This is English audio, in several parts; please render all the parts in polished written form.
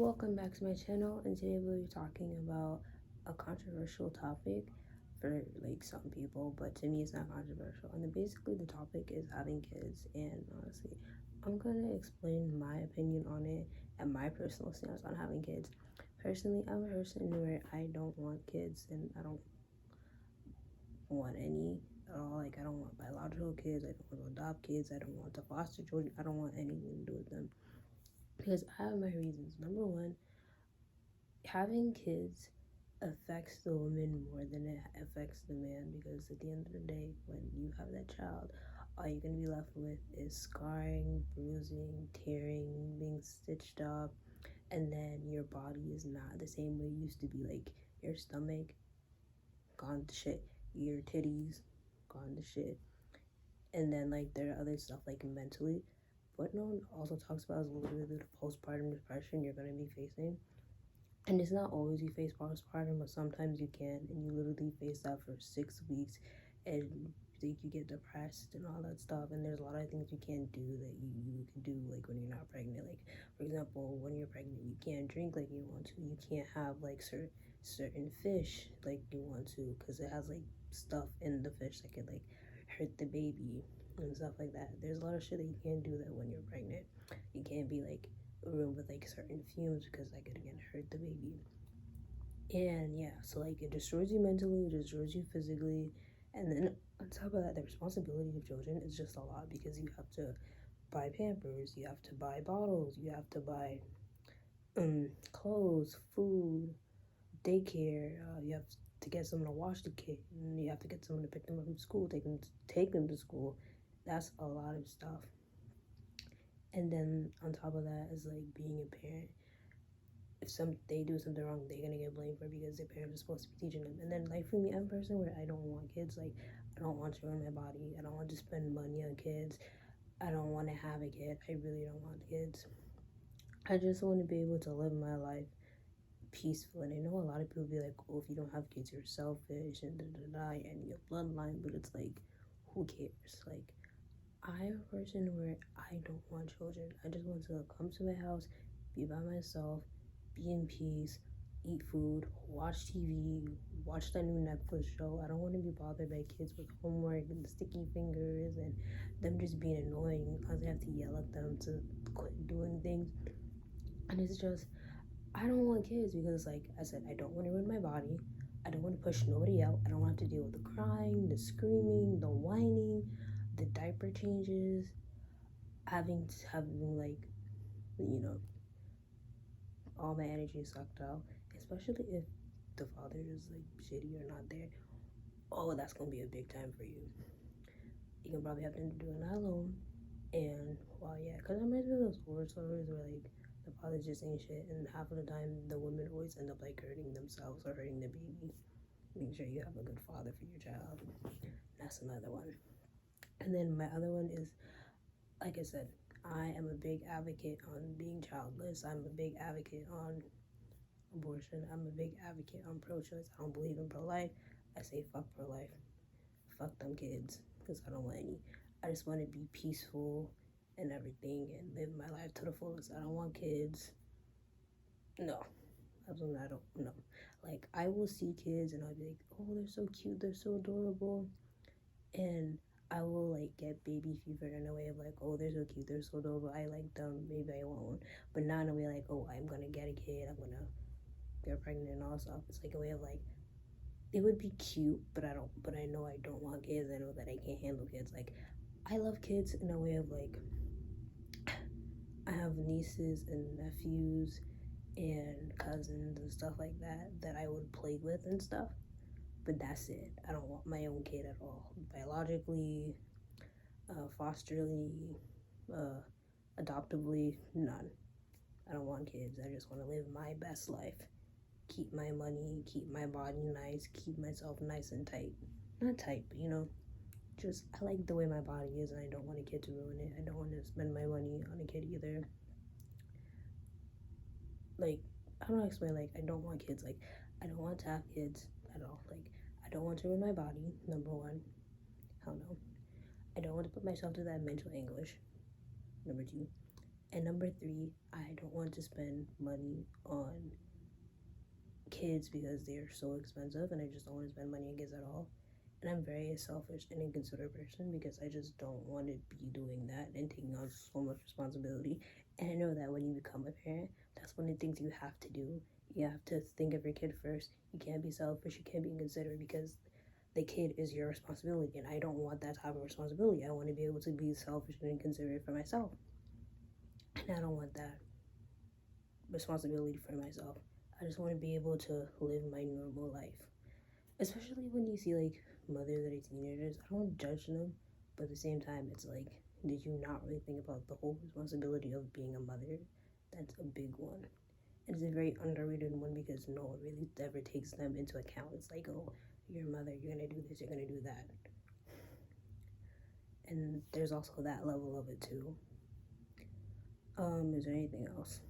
Welcome back to my channel, and today we'll be talking about a controversial topic for like some people, but to me it's not controversial. And then basically the topic is having kids, and honestly I'm gonna explain my opinion on it and my personal stance on having kids. Personally, I'm a person where I don't want kids, and I don't want any at all. Like, I don't want biological kids, I don't want to adopt kids, I don't want to foster children, I don't want anything to do with them because I have my reasons. Number one, having kids affects the woman more than it affects the man, because at the end of the day, when you have that child, all you're going to be left with is scarring, bruising, tearing, being stitched up, and then your body is not the same way it used to be. Like, your stomach gone to shit, your titties gone to shit, and then like there are other stuff like mentally. What no one also talks about is literally the postpartum depression you're going to be facing. And it's not always you face postpartum, but sometimes you can, and you literally face that for 6 weeks, and think you get depressed and all that stuff. And there's a lot of things you can't do that you can do, like when you're not pregnant. Like, for example, when you're pregnant, you can't drink like you want to. You can't have like certain fish like you want to, because it has like stuff in the fish that could like hurt the baby and stuff like that. There's a lot of shit that you can't do that when you're pregnant. You can't be like a room with like certain fumes, because that could again hurt the baby. And yeah, so like it destroys you mentally, it destroys you physically, and then on top of that, the responsibility of children is just a lot, because you have to buy Pampers, you have to buy bottles, you have to buy clothes, food, daycare, you have to get someone to watch the kid, and you have to get someone to pick them up from school, take them to school. That's a lot of stuff. And then on top of that is like being a parent. If they do something wrong, they're gonna get blamed for it, because their parents are supposed to be teaching them. And then like for me, I'm a person where I don't want kids. Like, I don't want to ruin my body, I don't want to spend money on kids, I don't want to have a kid. I really don't want kids. I just want to be able to live my life peaceful. And I know a lot of people be like, oh, if you don't have kids, you're selfish and and your bloodline. But it's like, who cares? Like, I'm a person where I don't want children. I just want to come to my house, be by myself, be in peace, eat food, watch TV, watch that new Netflix show. I don't want to be bothered by kids with homework and sticky fingers and them just being annoying. I constantly have to yell at them to quit doing things. And it's just, I don't want kids, because like I said, I don't want to ruin my body. I don't want to push nobody out. I don't want to have to deal with the crying, the screaming, the whining, the diaper changes, having like, you know, all my energy sucked out, especially if the father is like shitty or not there. Oh, that's gonna be a big time for you. You can probably have to do it alone. And well, yeah, because I'm ready for those horror stories where like the father just ain't shit, and half of the time the women always end up like hurting themselves or hurting the baby. Make sure you have a good father for your child. That's another one. And then my other one is, like I said, I am a big advocate on being childless. I'm a big advocate on abortion. I'm a big advocate on pro-choice. I don't believe in pro-life. I say fuck pro-life. Fuck them kids, because I don't want any. I just want to be peaceful and everything and live my life to the fullest. I don't want kids. No. Absolutely, I don't know. Like, I will see kids and I'll be like, oh, they're so cute, they're so adorable. And I will like get baby fever in a way of like, oh, they're so cute, they're so adorable, I like them, maybe I want one. But not in a way like, oh, I'm gonna get a kid, I'm gonna get pregnant and all stuff. It's like a way of like, it would be cute, but I know I don't want kids. I know that I can't handle kids. Like, I love kids in a way of like, I have nieces and nephews and cousins and stuff like that I would play with and stuff, but that's it. I don't want my own kid at all, biologically, fosterly, adoptively, none. I don't want kids. I just want to live my best life, keep my money, keep my body nice, keep myself nice and tight. Not tight, but just I like the way my body is, and I don't want a kid to ruin it. I don't want to spend my money on a kid either. Like, I don't know how to explain. Like, I don't want kids. Like, I don't want to have kids at all. Like, I don't want to ruin my body, number one. Hell no. I don't want to put myself through that mental anguish, number two. And number 3, I don't want to spend money on kids because they're so expensive, and I just don't want to spend money on kids at all. And I'm very selfish and inconsiderate person because I just don't want to be doing that and taking on so much responsibility. And I know that when you become a parent, that's one of the things you have to do. You have to think of your kid first. You can't be selfish, you can't be inconsiderate, because the kid is your responsibility, and I don't want that type of responsibility. I want to be able to be selfish and inconsiderate for myself, and I don't want that responsibility for myself. I just want to be able to live my normal life. Especially when you see like mothers that are teenagers, I don't judge them, but at the same time, it's like, did you not really think about the whole responsibility of being a mother? That's a big one. And it's a very underrated one because no one really ever takes them into account. It's like, oh, you're a mother, you're gonna do this, you're gonna do that. And there's also that level of it too. Is there anything else?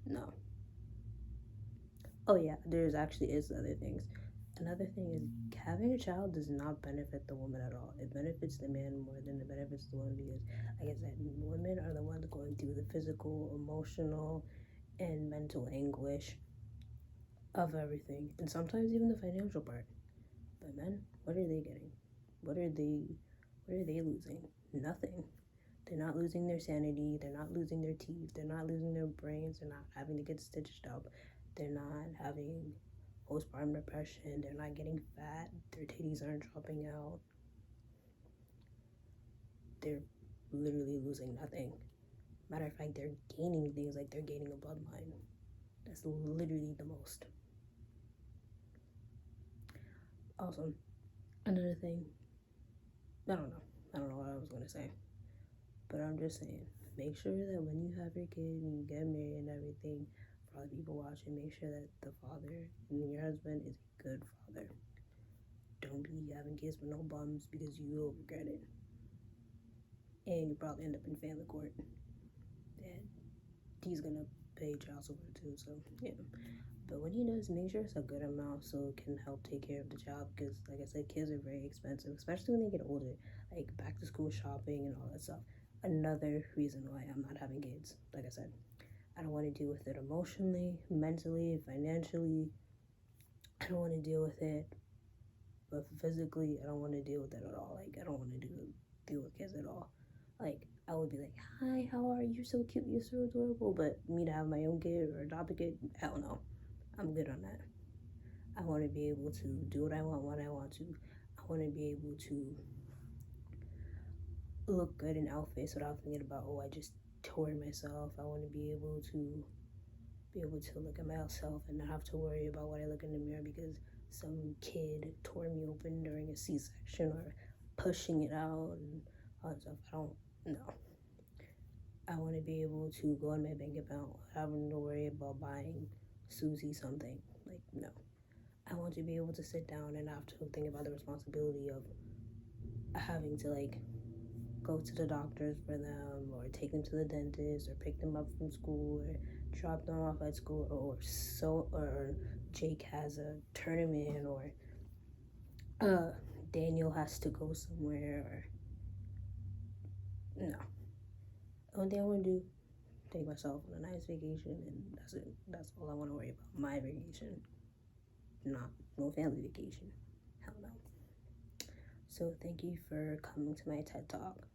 No. Oh yeah, there's actually is other things. Another thing is having a child does not benefit the woman at all. It benefits the man more than it benefits the woman because, like I said, women are the ones going through the physical, emotional, and mental anguish of everything, and sometimes even the financial part. But men, what are they getting? What are they losing? Nothing. They're not losing their sanity. They're not losing their teeth. They're not losing their brains. They're not having to get stitched up. They're not having postpartum depression. They're not getting fat. Their titties aren't dropping out. They're literally losing nothing. Matter of fact, they're gaining things like they're gaining a bloodline. That's literally the most. Also, another thing, I don't know what I was going to say. But I'm just saying, make sure that when you have your kid and you get married and everything, for all the people watching, make sure that the father and your husband is a good father. Don't be having kids with no bums because you will regret it. And you probably end up in family court. And he's gonna pay child support too, so yeah. But when he does, make sure it's a good amount so it can help take care of the child because, like I said, kids are very expensive, especially when they get older, like back to school shopping and all that stuff. Another reason why I'm not having kids, like I said, I don't want to deal with it emotionally, mentally, financially. I don't want to deal with it, but physically, I don't want to deal with it at all. Like, I don't want to deal with kids at all. Like, I would be like, hi, how are you? You're so cute, you're so adorable. But me to have my own kid or adopt a kid, hell no. I'm good on that. I want to be able to do what I want when I want to. I want to be able to look good in outfits without thinking about, oh, I just tore myself. I want to be able to look at myself and not have to worry about what I look in the mirror because some kid tore me open during a C-section or pushing it out and all that stuff. I don't know. I want to be able to go in my bank account without having to worry about buying Susie something. Like, no. I want to be able to sit down and not have to think about the responsibility of having to, like, go to the doctors for them or take them to the dentist or pick them up from school or drop them off at school or Jake has a tournament or Daniel has to go somewhere or no. The only thing I want to do, take myself on a nice vacation and that's it. That's all I want to worry about. My vacation. Not no family vacation. Hell no. So thank you for coming to my TED Talk.